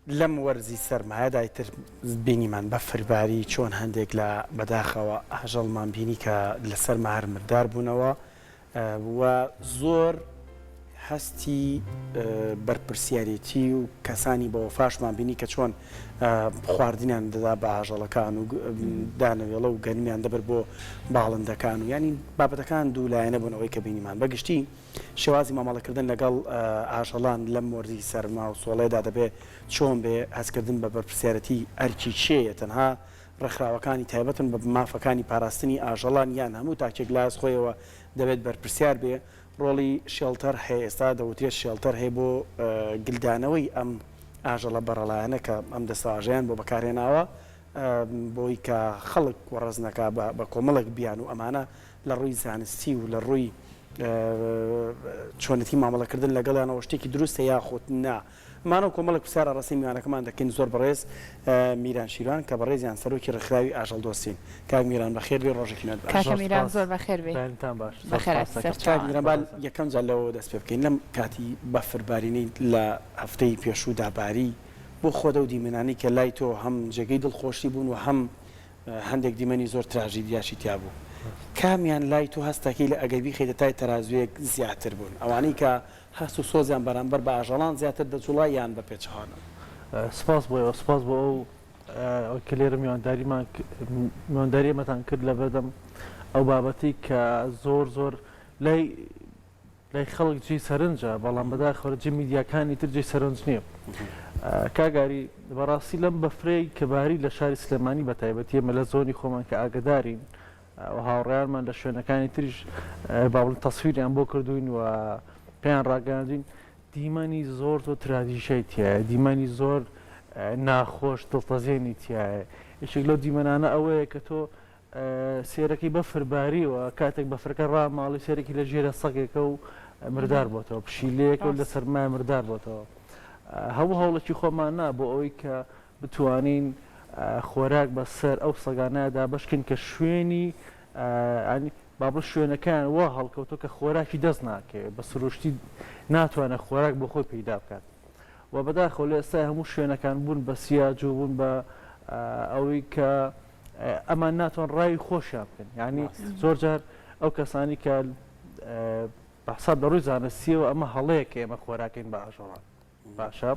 لەم وەرزی سەرمایەدای تر بینیمان بە فرباری چۆن هەندێک لە بەداخەوە هەژەڵمان بینی کە لەسەر مار مردار بوونەوە و زۆر هەستی بەرپرسیارەتی و کەسانی بەوە فاشمان بینی کە چۆن خواردنیان دەدا بە ئاژەڵەکان و دانەوێڵە و گەرمیان دەبەر بۆ باڵندەکان و ینی بابەتەکان دوولایەنە بوونەوەی کە بینیمان بەگشتی شێوازی مامەڵەکردن لەگەڵ ئاژەڵان لەم وەرزی سەرما و سۆڵێدا دەبێت چۆن بێ هەستکردن بە بەرپرسیارەتی ئەرکی چێیە تەنها ڕێکخراوەکانی تایبەتن بە مافەکانی پاراستنی ئاژەڵان یان هەموو تاکێک لاس خۆیەوە دەبێت بەرپرسیار بێ ڕۆڵی شێڵتەر هەیە ئێستا دەوتێت شێڵتەر هەیە بۆ گلدانەوەی ئەم ئاژەڵە بەڕەڵایەنە کە ئەم دەساژیان بۆ بەکارهێناوە بۆی کە خەڵک وەڕەزنەکە بە کۆمەڵک بیان و ئەمانە لە ڕووی زانستی و لە ڕووی چۆنەتی مامەڵەکردن لەگەڵیانەوە شتێکی دروستە یاخۆت نا مانە کۆمەڵک پرسیارە ڕاستی میوانەکەمان دەکەین زۆر بەڕێز میران شیروان کە بەڕێزیان سەرۆکی ڕێکخراوی ئاژەڵ دۆستین کاک میران بەخێر بێ ڕۆژێکی نوێت کاکە میران زۆر بەخێر بێ کاک میران یەکەم جار لەوە دەست پێ بکەین لەم کاتی بەفربارینەی لە هەفتەی پێشوو داباری بۆ خۆدە و دیمەنانی کە لای تۆ هەم جێگەی دڵخۆشی بوون و هەم هەندێک دیمەنی زۆر تراژیدیاشی تیا بوو کامیان لای تۆ هەستاکەی لە ئەگەیبی خێدەتای تەرازویەک زیاتر بوون ئەوانەی کە هەست و سۆزیان بەرامبەر بە ئاژەڵان زیاتر دەچوڵای یان بە پێچەوانە سپاس بۆ سپاس بۆ ئەو کە لێرە میوانداری ئێمەتان کرد لە بەردەم ئەو بابەتی کە زۆر زۆر لای خەڵک جێی سەرنجە بەڵام بەداخەوە جێ میدیاکانی تر جێی سەرنج نییە کاگاری بەڕاستی لەم بەفرەی کەباری لە شاری سلێمانی بە تایبەتی ئێمە لە زۆنی خۆمان کە ئاگدارین و هاوڕێیانمان لە شوێنەکانی تریش باڵ تەسویریان بۆ کردوین و پێیان ڕاگەاندوین دیمەنی زۆر زۆر ترادیشەی تایە دیمەنی زۆر ناخۆش دڵتەزێنی تایە یەکێک لەو دیمەنانە ئەوەیە کە تۆ سێرەکەی بەفرباریەوە کاتێک بەفرەکە ڕاماڵی سێرەکی لە ژێرە سەگێکە و مردار بۆتەوە پشیلەیەکە و لە سەرمای مردار بۆتەوە هەموو هەوڵێکی خۆمان نا بۆ ئەوەی کە بتوانین خۆراک بەسەر ئەو سەگانەدا بەشکن کە شوێنی بابڵ شوێنەکان وا هەڵکەوتۆ کە خۆراکی دەست ناکەێت بە سروشتی ناتوانێت خۆراک بۆ خۆی پەیدا بکات و بەداخەوە لە ئێستا هەموو شوێنەکان بوون بە سیاج و بوون بە ئەوەی کە ئەمان ناتوان ڕاوی خۆشیان بکەن یعنی زۆر جار ئەو کەسانی کە بەحساب لە ڕووی زانستیەوە ئەمە هەڵەیەکە ئێمە خۆراکەین بە ئاژەڵان باشە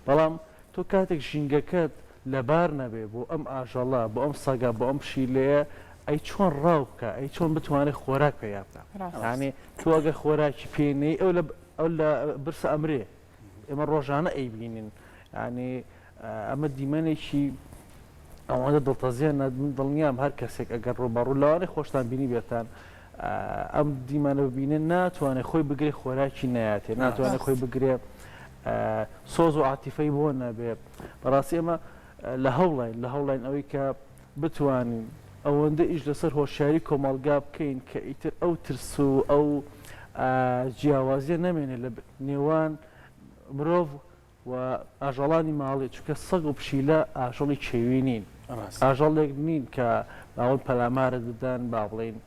بەڵام تۆ کاتێک ژینگەکەت لەبار نەبێ بۆ ئەم ئاژەڵە بۆ ئەم سەگە بۆ ئەم پشیلەیە ئەی چۆن ڕاو بکە ئەی چۆن بتوانێت خۆراک پێیا بکە یعنی تۆ ئەگەر خۆراکی پێنەی ئەو لە برسە ئەمرێ ئێمە ڕۆژانە ئەیبینین ینی ئەمە دیمەنێکی ئەوەندە دڵتەزیێنە دڵنیام هەر کەسێک ئەگەر ڕۆبەڕوو لەوانەی خۆشتان بینی بێتان ئەم دیمانە ببینێ ناتوانێت خۆی بگرێ خۆراکی نایاتێ ناتوانێت خۆی بگرێ سۆز و عاتیفەی بۆ نەبێ بەڕاستی ئێمە لە هەوڵین ئەوەی کە بتوانین ئەوەندە ئیش لەسەر هۆشیاری کۆمەڵگا بکەین کە ئیتر ئەو ترس و ئەو جیاوازیە نەمێنێت لە نێوان مرۆڤ و ئاژەڵانی ماڵی چونکە سەگ و پشیلە ئاژەڵی کێوی نین ئاژەڵێک نین کە باوەن پەلامارە دەدەن با بڵێن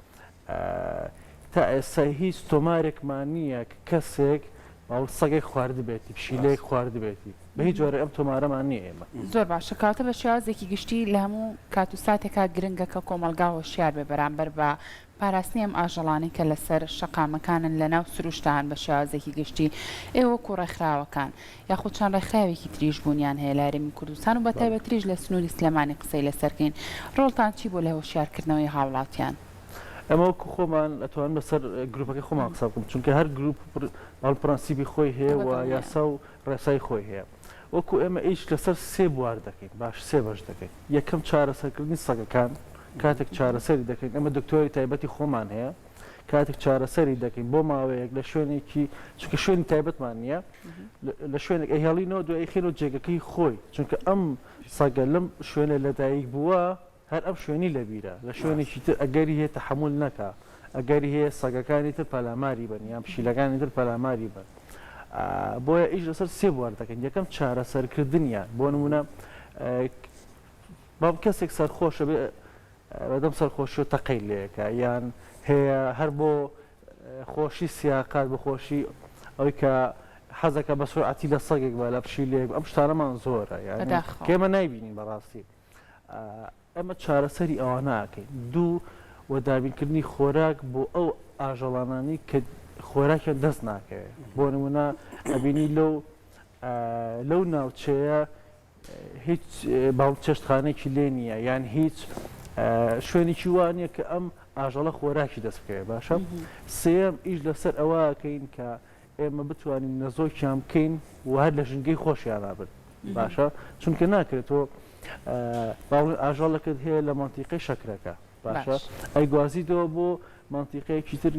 تا ئێستا هیچ تۆمارێکمان نییە کە کەسێک باوە سەگێک خواردبێتی پشیلەیەک خواردبێتی بە هیچ جۆرە ئەم تۆمارەمان نییە ئێمە زۆر باشە کاتە بە شێوازێکی گشتی لە هەموو کات و ساتێکا گرنگە کە کۆمەلگا هۆشیار بێ بەرامبەر بە پاراستنی ئەم ئاژەڵانی کە لەسەر شەقامەکانن لە ناو سروشتان بە شێوازێکی گشتی ئێوە کوڕێکخراوەکان یاخود چەند ڕێکخراوێکی تریش بوونیان هەیە لە هەرێمی کوردستان و بە تایبەتریش لە سنووری سلێمانی قسەی لەسەرکەین ڕۆڵتان چی بۆ لە هۆشیارکردنەوەی هاوڵاتیان ئەمە وەکو خۆمان ئەتوان بەسەر گروپەکەی خۆمان قسە بکەم چونکە هەر گروپ پرەنسیبی خۆی هەیە و یاسا و ڕێسای خۆی هەیە وەکو ئێمە ئیش لەسەر سێ بوار دەکەین باش سێ بەش دەکەین یەکەم چارەسەرکردنی سەگەکان کاتێک چارەسەری دەکەین ئەمە دکتۆری تایبەتی خۆمان هەیە کاتێک چارەسەری دەکەین بۆ ماوەیەک لە شوێنێکی چونکە شوێنی تایبەتمان نییە لە شوێنێک ئەهێڵینەوە دوای ئەیخێنەوە جێگەکەی خۆی چونکە ئەم سەگە لەم شوێنە لەدایک بووە هەر ئەم شوێنی لەبیرە لە شوێنێکی تر ئەگەری هەیە تەحمل نەکا ئەگەری هەیە سەگەکانی تر پەلاماری بن یان پشیلەکانی تر پەلاماری بن بۆیە ئیش لەسەر سێ بوار دەکەین یەکەم چارەسەرکردنیان بۆ نمونە بەڵام کەسێک سەرخۆشە بەدەم سەرخۆشی و تەقەی لێەکە یان هەیە هەر بۆ خۆشی سیاقات بە خۆشی ئەوەی کە حەزەکە بە سرعەتی لە سەگێک بە لە پشیلێک ئەم شتانەمان زۆرە یعنی کێمە نایبینین بەڕاستی ئەمە چارەسەری ئەوە ناکەین دوو و دابینکردنی خۆراک بۆ ئەو ئاژەڵانانی کە خۆراکیان دەست ناکەوێت بۆ نمونە ئەبینی لەو ناوچەیە هیچ باڵ چێشتخانێکی لێ نییە یان هیچ شوێنێکی وانە کە ئەم ئاژەڵە خۆراکی دەست بکەوێت باشە سێم ئیش لەسەر ئەوەکەین کە ئێمە بتوانین نەزۆکیان بکەین و هەر لە ژنگەی خۆشیان نابن باشە چونکە ناکرێتەوە ئاژەڵەکەت هەیە لە مانتیقی شەکرەکە باشە ئەی گوازیدەوە بۆ مانتیقەیەکی تر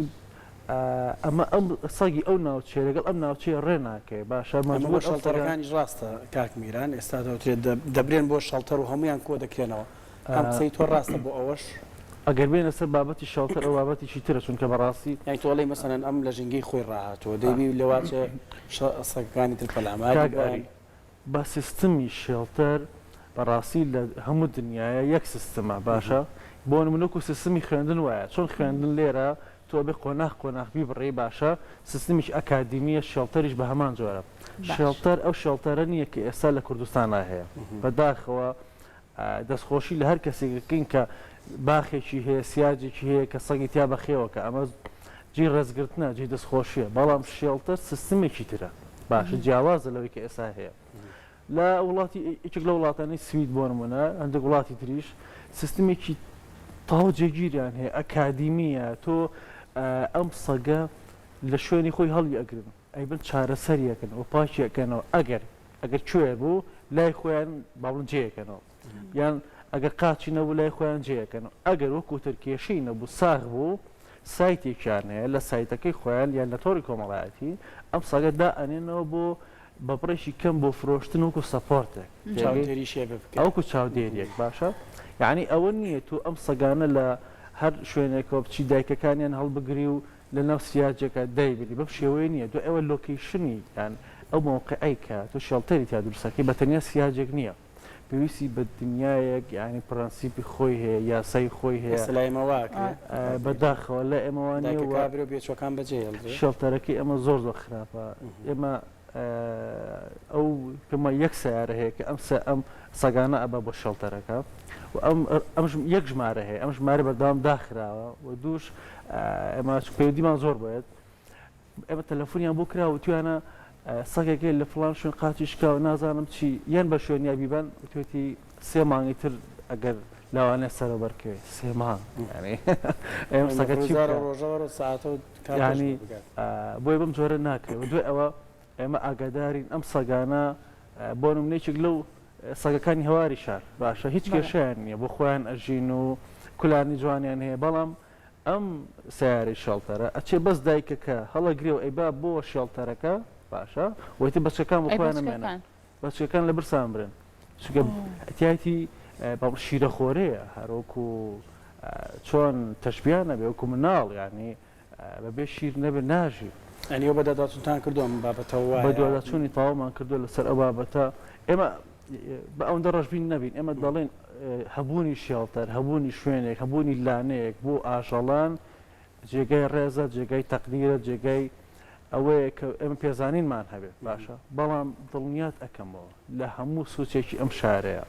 ئەمە ئەم سەگی ئەو ناوچێ لەگەڵ ئەم ناوچەیە ڕێ ناکەێ باشە بۆ شەڵتەرەکانی ڕاستە کاکمیران ئێستا دەوترێت دەبرێن بۆ شەڵتەر و هەمویان کۆ دەکرێنەوە ئەم قسەی تۆ ڕاستە بۆ ئەوەش ئەگەر بێنە سەر بابەتی شەڵتەر ئەو بابەتێکی ترە چونکە بەڕاستی یان تۆڵی مەسەنەن ئەم لە ژنگەی خۆی ڕاهاتەوە دەیبی لەواچە سەگەکانی تر پەلاماری بە سیستمی شێڵتەر بەڕاستی لە هەموو دنیاە یەک سیستمە باشە بۆ نمونەکو سیستمی خوێندن وایە چۆن خوێندن لێرە تۆ بێ قۆناغبی بڕێ باشە سیستمیش ئەکادیمیە شێڵتەریش بە هەمان جۆرە شێڵتەر ئەو شێڵتەرە نییە کە ئێستا لە کوردستانە هەیە بەداخەوە دەستخۆشی لە هەر کەسێکەکەین کە باخێکی هەیە سیاجێکی هەیە کە سەگی تیا بەخێەوە کە ئەمە جی ڕێزگرتنە جی دەستخۆشیە بەڵام شێڵتەر سیستمێکی ترە باشە جیاوازە لەوەی کە ئێستا هەیە لە وڵاتی ئیچێک لە وڵاتانی سوید بۆ نمونە هەندێک وڵاتی تریش سیستمێکی تاو جێگیریان هەیە ئەکادیمیە تۆ ئەم سەگە لە شوێنی خۆی هەڵی ئەگرن ئەیبن چارەسەریەکەن و پاچیەکەنەوە ئەگەر کوێ بوو لای خۆیان باڵن جێەکەنەوە یان ئەگەر قاچی نەبوو لای خۆیان جێەکەنەوە ئەگەر وەکوتر کێشەی نەبوو ساغ بوو سایتێکیان هەیە لە سایتەکەی خۆیان یان لە تۆری کۆمەڵایەتی ئەم سەگە دائەنێنەوە بۆ بەپڕێکی کەم بۆ فرۆشتن وەکو سەپۆرتێک ئەوکو چاودێریەک باشە یعنی ئەوە نییە تو ئەم سەگانە لە هەر شوێنێکەوە بچی دایکەکانیان هەڵبگری و لە ناو سیاجەکە دایبی بەم شێوەیە نییە دو ئەوە لۆکیشنی یان ئەو موقعیکە تو شێڵتەری تا دروستەکەی بە تەنیا سیاجێک نییە پێویستی بە دنیایەک یعنی پرەنسیپی خۆی هەیە یاسای خۆی هەیە سلایمەوە بەداخەوە لە ئێمەوانەوە بێچەکان بەجێ شێڵتەرەکەی ئەمە زۆر خراپە ئێمە ئەو پێمە یەک سیارە هەیە کە ئەم سەگانە ئەبە بۆ شەڵتەرەکە و ئەمش یەک ژمارە هەیە ئەم ژمارە بەردەوام داخراوە و دووش ئەمە پەیوەندیمان زۆر بێت ئێمە تەلەفۆنیان بۆ کراوە و توانە سەگێکی لە فڵان شوێن قاچیشکا و نازانم چی یان بە شوێنیا بیبان توێتی 3 مانگی تر ئەگەر لەوانێ سەرەبەرکەوێت 3 مانگ ئێمە سەگە چی ڕۆژەوە ساعتە ینی بۆی بەم جۆرە ناکرێت و دوێ ئەوە ئێمە ئاگادارین ئەم سەگانە بۆ نمونەیەکێک لەو سەگەکانی هەواری شار باشە هیچ کێشیان نییە بۆ خۆیان ئەژین و کولانی جوانیان هەیە بەڵام ئەم سیارەی شێڵتەرە ئەچێ بەس دایکەکە هەڵەگرێ و ئەیبا بۆ شێڵتەرەکە باشە وەیتی بەچەکان بۆ خۆیان نامێنن بەچەکان لە برسان برن چونکە ئەتیایەتی شیرەخۆرەیە هەروەکو چۆن تەشبیان نەبێ وەکو مناڵ یعنی بەبێ شیر نەبێ ناژی ئەنیۆ بەداداچونتان کردوم بابەتەوە بە دوواداچوونی تاوامان کردو لەسەر ئەو بابەتە ئێمە بە ئەوەندە ڕەشبین نەبین ئێمە دەڵێن هەبوونی شێڵتەر هەبوونی شوێنێک هەبوونی لانەیەک بۆ ئاژەڵان جێگای ڕێزە جێگای تەقدیرە جێگای ئەوەیە کە ئێمە پێزانینمان هەبێت باشە بەڵام دڵنیات ئەەکەمەوە لە هەموو سوچێکی ئەم شارەیە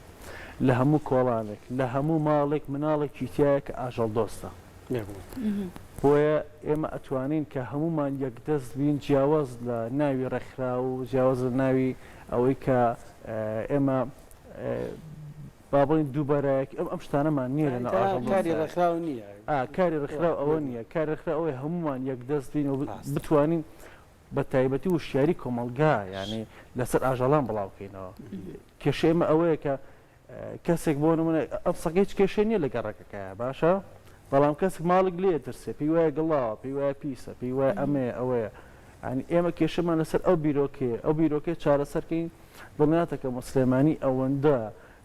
لە هەموو کۆڵانێک لە هەموو ماڵێک مناڵێکی تایە کە ئاژەڵ دۆستە بۆیە ئێمە ئەتوانین کە هەمومان یەکدەست بین جیاواز لە ناوی ڕێکخرا و جیاواز لە ناوی ئەوەی کە ئێمە با بڵین دووبارەیەک ئەم شتانەمان نییە لە کاری ڕێکخراو نییە کاری ڕێکخرا ئەوە نییە کاری ڕێکخرا ئەوەی هەمومان یەکدەست بین و بتوانین بە تایبەتی وشیاری کۆمەلگا ینی لەسەر ئاژەڵان بڵاوکەینەوە کێشە ئێمە ئەوەیە کە کەسێک بۆ نمونە ئەم سەگەی هیچ کێشە نییە لە گەڕەکەکەیە باشە بەڵام کەسێک ماڵک لێ دەرسێ پێی وایە گڵاوە پێی وایە پیسە پێی وایە ئەمێ ئەوەیە ئەنی ئێمە کێشەمان لەسەر ئەو بیرۆکێ چارەسەرکەین دڵنیاتەکە مسلمانی ئەوەندە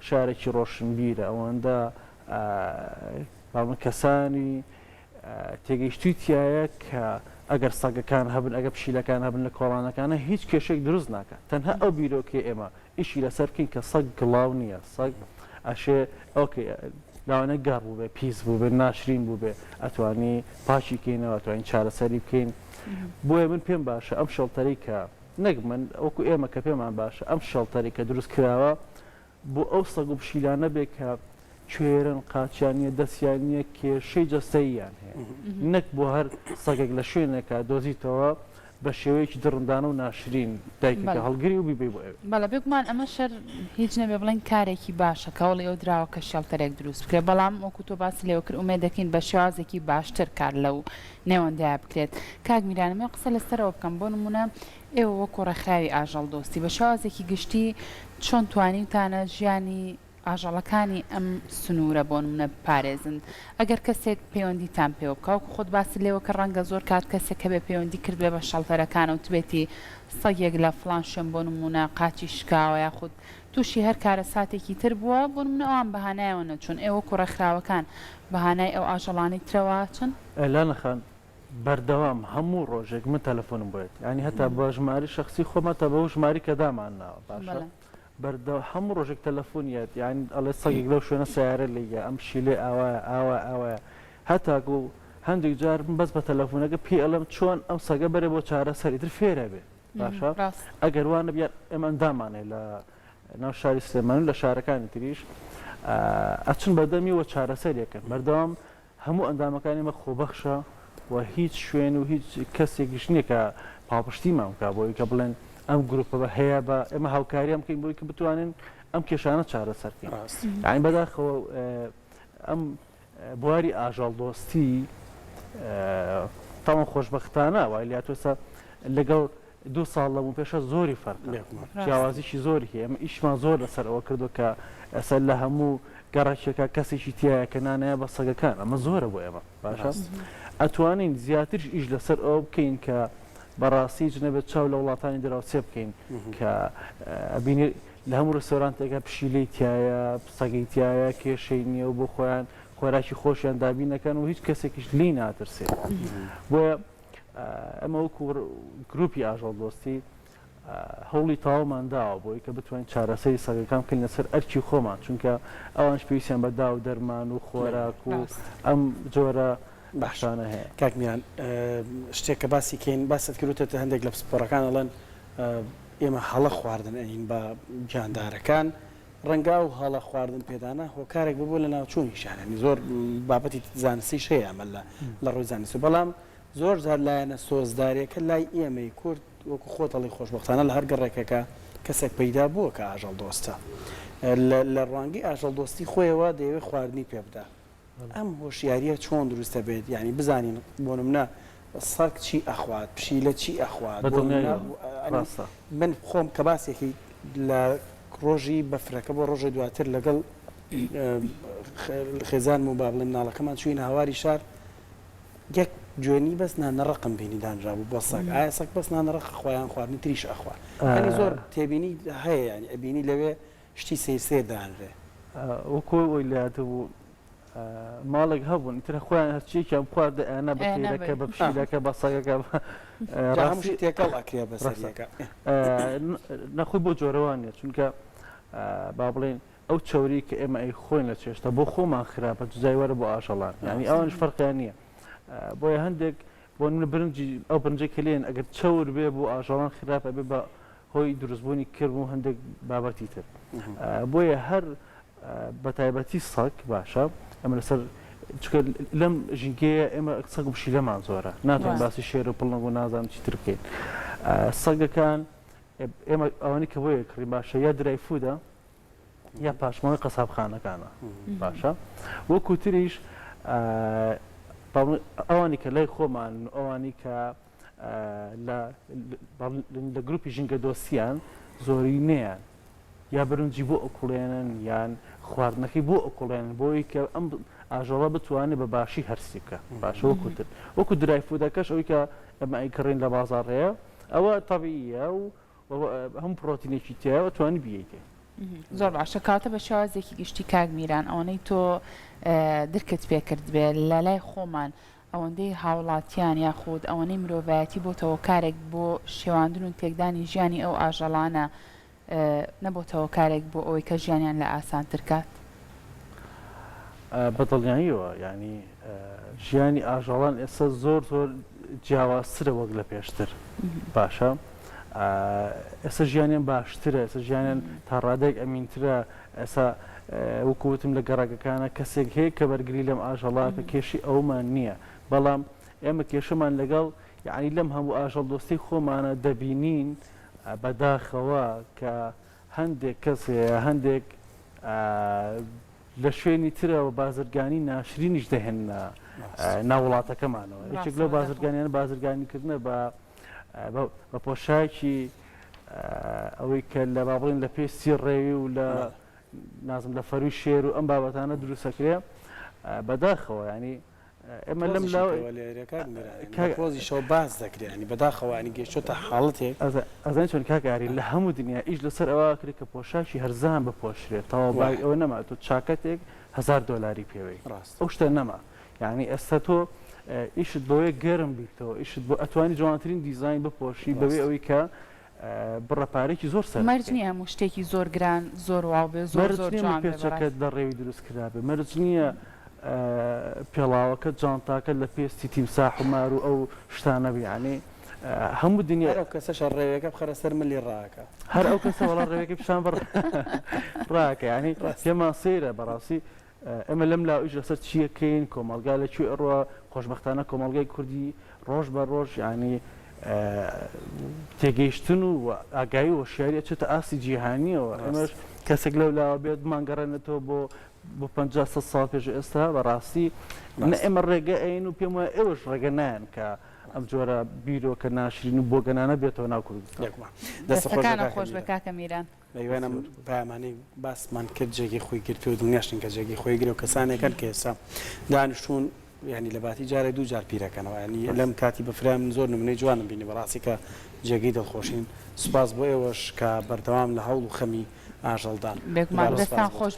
شارێکی ڕۆشنبیرە ئەوەندە کەسانی تێگەیشتوی تایە کە ئەگەر سەگەکان هەبن ئەگە پشیلەکان هەبن لە کۆڵانەکانە هیچ کێشێک دروست ناکات تەنها ئەو بیرۆکێ ئێمە ئیشی لەسەر بکەین کە سەگ گڵاو نییە سەگ ئەشێ ئۆکێ لاوانە گەڕ بوو بێ پیس بوو بێ ناشرین بوو بێ ئەتوانی پاشی بکەینەوە ئەتوانین چارەسەری بکەین بۆیە من پێم باشە ئەم شەڵتەرەی کە نەک من ئەوکو ئێمە کە پێمان باشە ئەم شەڵتەری کە دروست کراوە بۆ ئەو سەگ و پشیلانە بێ کە کوێرن قاچیانە دەستیانە کێشەی جەستەییان هەیە نەک بۆ هەر سەگێک لە شوێنێکە دۆزیتەوە بە شێوەیەکی درڕندانە و ناشرین دایکەکە هەڵگری و بیبێ بۆ ئێوە بەڵە بگومان ئەمە شەر هیچ نەبێ بڵێن کارێکی باشە کەوڵی ئەو دراوە کە شەڵتەرێک دروست بکرێ بەڵام وەکو تۆ باسی لێوە کرد ئومێ دەکەین بە شێوازێکی باشتر کار لەو نێوەندایە بکرێت کاک میرانمە قسە لەسەرەوە بکەم بۆ نمونە ئێوە وەکو ڕێکخراوی ئاژەڵ دۆستی بە شێوازێکی گشتی چۆن توانیتانە ژیانی ئاژەڵەکانی ئەم سنوورە بۆ نمونە بپارێزن ئەگەر کەسێک پەیوەندیتان پێ بکە خۆت باسی لێوە کە ڕەنگە زۆر کات کەسێک کە بێ پەیوەندی کردبێ بە شەڵتەرەکانە و تبێتی سەگێک لە فڵان شوێن بۆ نمونە قاچی شکاوە یاخود تووشی هەر کارە ساتێکی تر بووە بۆ نمونە ئەوان بەهانایەوە نەچوون ئێوە کوڕەخراوەکان بەهانای ئەو ئاژەڵانی ترەوە چن لا نەخان بەردەوام هەموو ڕۆژێک من تەلەفۆنم بێت ینی هەتا بە ژماری شخصی خۆمەتە بە ژماری کە دامانناوە باشە بەردە هەموو ڕۆژێک تەلەفۆنیات یان ئەڵێ سەگێک لەو شوێنە سیارە لێگە ئەم شیلێ ئاوە هەتاکو هەندێک جار بەس بە تەلەفۆنەکە پێ ئەڵم چۆن ئەم سەگە بەرێ بۆ چارە سەریتر فێرە بێ باشە ئەگەر وانە بیان ئێمە ئەندامانێ لە ناو شاری سلێمانی و لە شارەکانی تریش ئەچن بەدەمیەوە چارەسەریەکەن بەردەوام هەموو ئەندامەکانی ئمە خۆبەخشە و هیچ شوێن و هیچ کەسێکیش نییە کە پاڵپشتیمان بکە بۆی کە بڵێن ئەم گروپە بە هەیە بە ئێمە هاوکاریان بکەین بۆی کە بتوانین ئەم کێشانە چارەسەرکەین یانی بەداخەوە ئەم بواری ئاژەڵ دۆستی تاوان خۆشبەختانە وای لاتۆسە لەگەڵ 2 ساڵ لەبوو پێشە زۆری فەرقە جیاوازیشی زۆری هەیە ئەمە ئیشمان زۆر لەسەر ئەوە کردو کە ئەسەر لە هەموو گەڕاکێکە کەسێکی تایە کە نانەیە بە سەگەکان ئەمە زۆرە بۆ ئێمە باشە ئەتوانین زیاترش ئیش لەسەر ئەوە بکەین کە بەڕاستی جنەبێت چاو لە وڵاتانی دراوسێ بکەین کە ئەبینی لە هەموو ڕستۆرانتێکە پشیلەی تایە سەگەی تایە کێشەی نییە و بۆ خۆیان خۆراکی خۆشیان دابینەکەن و هیچ کەسێکیش لی ناترسێت بۆیە ئەمە وەکو گروپی ئاژەڵ دۆستی هەوڵی تاومان داوە بۆی کە بتوانین چارەسەری سەگەکان بکەین لەسەر ئەرکی خۆمان چونکە ئەوانش پێویستیان بە دا و دەرمان و خۆراک و ئەم جۆرە باشانە هەیە کاکمیان شتێک کە باسی کەین باست کردوتە هەندێک لە پسپۆڕەکان ئەڵەن ئێمە هەڵە خواردن ئەین بە گیاندارەکان ڕەنگا و هەڵە خواردن پێدانە هۆکارێک ببوو لە ناوچوونیشاننی زۆر بابەتی زانستی شەیە ئەمە لە ڕۆی زانستی بەڵام زۆر جار لایەنە سۆزدارێکە لای ئێمەی کورد وەکو خۆتەڵی خۆشبەختانە لە هەر گەڕێکەکە کەسێک پەیدا بووە کە ئاژەڵ دۆستە لە ڕوانگی ئاژەڵ دۆستی خۆیەوە دەیەوێت خواردنی پێ بدە ئەم هۆشیاریە چۆن دروستە بێت یعنی بزانین بۆ نمونە سەگ چی ئەخوات پشیلە چی ئەخوات من خۆم کە باسێکی لە ڕۆژی بەفرەکە بۆ ڕۆژی دواتر لەگەڵ خێزان و با بڵێم ناڵەکەمان چوینە هاواری شار یەک جوێنی بەس نانەڕقم بینی دانرابوو بۆ سەگ ئایا سەگ بەس نانەڕق خۆیان خواردنی تریش ئەخوا ئەنی زۆر تێبینی هەیە ینی ئەبینی لەوێ شتی سێ دانرێ وەکۆ ئەوی لاتە بوو ماڵێک هەبوون تر خۆیان هەرچیەکیان خواردە ئەنە بەکە بە پشیلەکە بە سەگەکە ڕاستی تێکەڵ ئەکرێ بەسەرەکە نەخۆی بۆ جۆرەوانە چونکە با بڵێن ئەو چوری کە ئێمە ئەی خۆین لە چێشتە بۆ خۆمان خراپە جوزای وەرە بۆ ئاژەڵان ینی ئەوانش فەرقیان نییە بۆیە هەندێک بۆ برنجی ئەو برنجە کە لێن ئەگەر چەور بێ بۆ ئاژەڵان خراپە بێ بە هۆی دروستبوونی کرد و هەندێک بابەتی تر بۆیە هەر بە تایبەتی سەگ باشە ئەمە لەسەر لەم ژینگەیە ئێمە سەگ و پشیلەمان زۆرە ناتوان باسی شێر و پڵنگ و نازانم چیتر بکەین سەگەکان ئێمە ئەوانی کە بۆیە کڕی باشە یا درایفودە یا پاشماوەی قەسابخانەکانە باشە وەکو تریش ئەوانی کە لای خۆمان ئەوانی کە لە گروپی ژینگە دۆستیان زۆری نەیان یا برنجی بۆ ئۆکوڵێنن یان خواردنەکەی بۆ ئۆکوڵێنن بۆی کە ئەم ئاژەڵە بتوانێت بە باشی هەرسی بکە باشە وەکوتر وەکو درایفودەکەش ئەوی کە ئەمە ئەیکڕین لە بازاڕ هەیە ئەوە تەبیعیە و هەم پرۆتینێکی تایە توانی بیەکە زۆر باشە کاتە بە شێوازێکی گشتی کاک میران ئەوەی تۆ درکت پێکرد بێت لە لای خۆمان ئەوەندەی هاوڵاتیان یاخود ئەوەنەی مرۆڤایەتی بۆتەوە کارێک بۆ شێواندن و تێکدانی ژیانی ئەو ئاژەڵانە نەبووتەوە کارێک بۆ ئەوەی کە ژیانیان لە ئاسانتر کات بەدڵنیاییەوە ینی ژیانی ئاژەڵان ئێستا زۆر جیاوازترە وەک لە پێشتر باشە ئێستا ژیانیان باشترە، ئێستا ژیانیان تا ڕادێک ئەمینترە. ئێستا وەکوتم لە گەڕاکەکانە کەسێک هەیە کە بەرگری لەم ئاژەڵا کە کێشی ئەومان نییە، بەڵام ئێمە کێشەمان لەگەڵ یعنی لەم هەموو ئاژەڵ دۆستی خۆمانە دەبینین بەداخەوە کە هەندێک کەس هەیە هەندێک لە شوێنی ترەوە بازرگانی ناشرینیش دەهێنە ناو وڵاتەکەمانەوە. یەکێک لەو بازرگانیان بازرگانیکردنە بە پۆشاکی ئەوەی کە لە بابڵین لە پێستی ڕێوی و لە نازم لە فەروی شێر و ئەم بابەتانە دروستەکرێ بەداخەوە ینی ئێمە لەم ڕۆزی شەو باز دەکرێت ینی بەداخەوە ینی گەشتۆتە حاڵەتێک ئەزان چۆن کاکاری لە هەموو دنیا ئیش لەسەر ئەوە کرێت کە پۆشاکی هەرزان بپۆشرێت تەواو باگ ئەوە نەما تۆ چاکەتێک $1000 پێوەی ئەو شتە نەما. یعنی ئێستا تۆ ئیشت بەوەی گەرم بیتەوە ئیشت بۆ ئەتوانی جوانترین دیزاین بپۆشی بەوەی ئەوەی کە بڕەپارێکی زۆر سەر مەرج نییە هەموو شتێکی زۆر گران زۆر واو بێ زۆر جوان پێچەکەت لە ڕێوی دروست کرابێ مەرج نییە پێڵاوەکە جانتاکە لە پێستی تیمساح و مار و ئەو شتانە بیانی هەموو دنیا ئەو کەسە ڕێوەکە بخەرە سەر ملی ڕاکە هەر ئەو کەسە وەڵا ڕێوەکەی پیشان ڕاکە ینی پێما سەیرە بەڕاستی ئەمە لەم لا ئیش لەسەر چیەکەین کۆمەلگا لەکوێ ئەڕوە خۆشبەختانە کۆمەلگای کوردی ڕۆژ بە ڕۆژ ینی تێگەیشتن و ئاگایی و شیاری ئەچێتە ئاسی جیهانیەوە. ئەمەش کەسێک لەو لاوە بێت مانگەڕێنێتەوە بۆ 50 ساڵ پێش ئێستا بەڕاستی ئێمە ڕێگە ئەین و پێم وایە ئێوەش ڕێگە نایەن کە ئەم جۆرە بیرۆکە ناشرین و بۆگەنانە بێتەوە ناو کوردستان. دەستەکانە خۆش بە کاکە میران. لەوێنم پامانەی باسمان کرد جێگی خۆی گرتو و دنیاشتن کە جێگی خۆی گرێ و کەسانێکن کە ئێستا دانیشتون ینی لە باتی جارێ دوو جار پیرەکەنەوە ینی لەم کاتی بەفرام زۆر نمونەی جوانم بینی بەڕاستی کە جێگەی دڵخۆشین سوپاس بۆ ئێوەش کە بەردەوام لە هەوڵ و خەمی ئاژەڵدان بێگومان دەستان خۆش